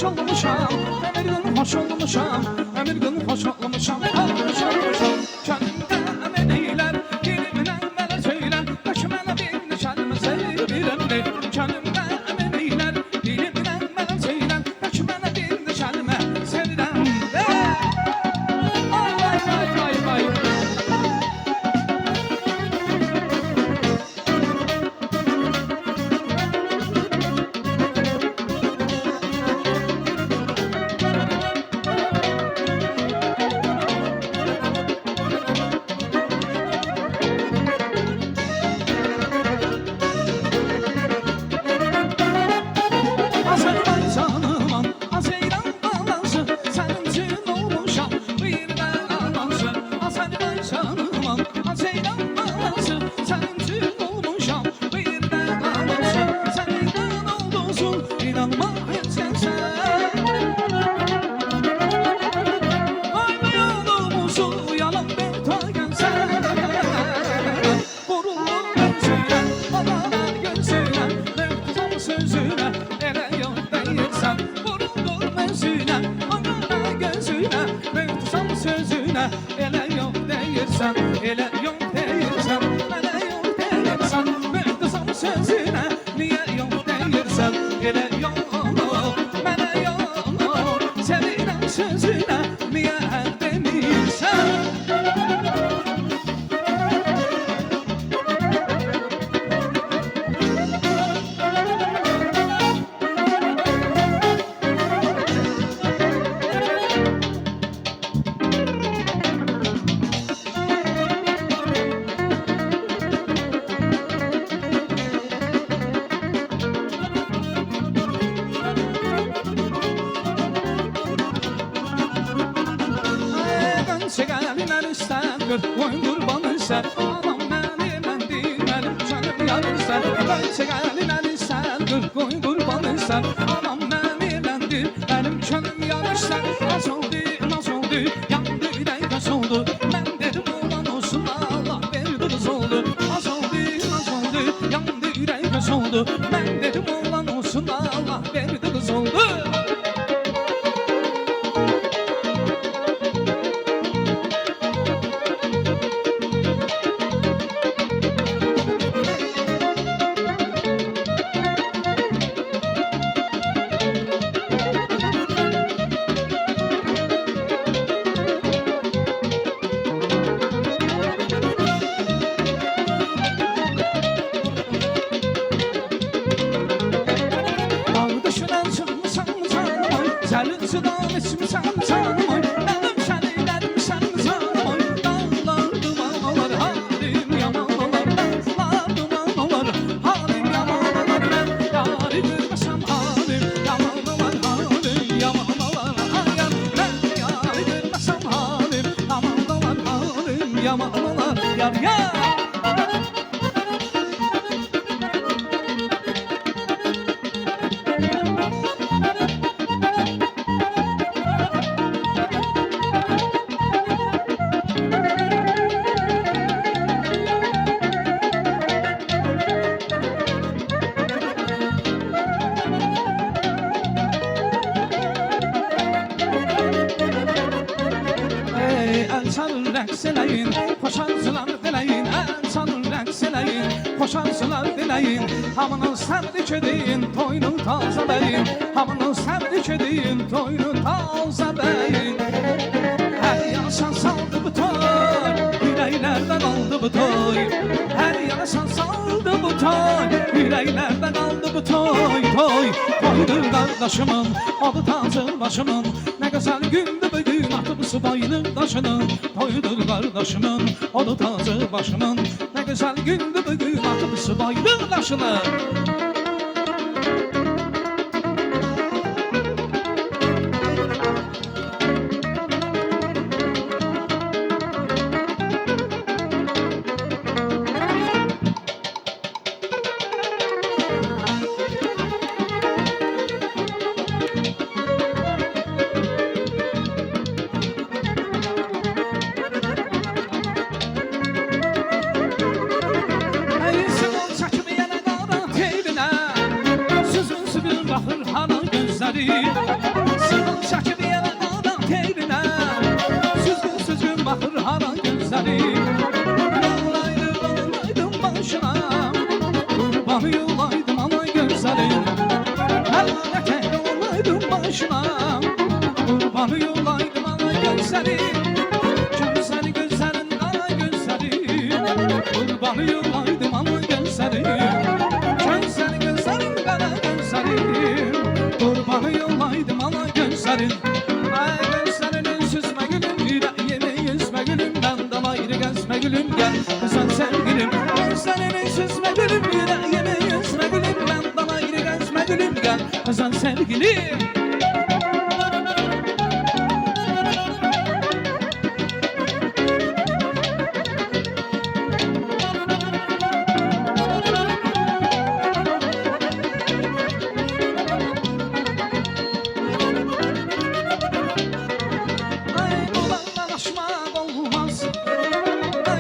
olmuşam, ömür gün hoş olmuşam, ömür gün hoş olmuşam, Könlümdə əmin eylər, dilimlə mənə söylər, başı mənə bir nişanımı sevirəmdir. Könlümdə əmin eylər, dilimlə mənə söylər, başı mənə bir nişanımı sevirəmdir. Vay vay vay vay vay. Azərbaycanımam, Azeyran balansı, sənin üçün olmuşam, birdən anansı. Azərbaycanımam, Azeyran balansı, sənin üçün olmuşam, birdən anansı. Səndən oldusun, inanma heç gəlsən. Aymayan olmusun, yalan bir toy gəlsən. Vurulur ben söylen, bana gözüne, mevzum sözüne, ele yok değilsen. Vurulur mevzüne, bana gözüne, mevzum sözüne, ele yok değilsen. Ele yok değilsen, ele yok değilsen, mevzum sözüne, niye yok değilsen. Ele yok, bana yok, sevilen sözüne, niye demirsen. Çekelimler ister, koyun kurban ister. Anam beni evlendir, benim canım yar ister. Çekelimler ister, koyun kurban ister. Anam beni evlendir, benim canım yar ister. Nasıl oldu, yandı yürek kaç oldu. Ben dedim olan olsun, Allah verdi kız oldu. Nasıl oldu, yandı yürek kaç oldu. Ben dedim olan olsun, Allah verdi kız oldu. Gəlin sudan içmişəm canım, mənim şənilərim sən canım. Dağlar duman olar, halim yaman olar. Dağlar duman olar, halim yaman olar. Mən yari görməsəm halim yaman olar, halim yaman olar. Mən yari görməsəm halim yaman olar, halim yaman olar. Yar yar. El çalır rəqs eləyin, xoşansılar diləyin. El çalır rəqs eləyin, xoşansılar diləyin. Hamının səbri ködeyin, toyunu taza bəyin. Hamının səbri ködeyin, toyunu taza bəyin. Hər yaşan saldı bu toy, ürəklərdə qaldı bu toy. Hər yaşan saldı bu toy, ürəklərdə qaldı bu toy. Toydur qardaşımın, adı tacı başımın. Nə gözəl gündür bugün, atımsı bayılır daşının. Toydur qardaşımın, adı tacı başımın. Nə gözəl gündür bugün, atımsı bayılır daşının. Baxır hana gözləri Kurbanı yollaydım ana gözlerim. Gözleri gözlerin ana gözlerim. Kurbanı yollaydım ana gözlerim. Gözleri gözlerin ana gözlerim. Kurbanı yollaydım ana gözlerim. Ay gözlerinin süzme gülüm, yüreğimi yüzme gülüm, benden ayrı gezme gülüm, gel sen sevgilim. Gözlerinin süzme gülüm, yüreğimi yüzme gülüm, benden ayrı gezme gülüm, gel sen sevgilim. Ay dolanlaşmak olmaz, ay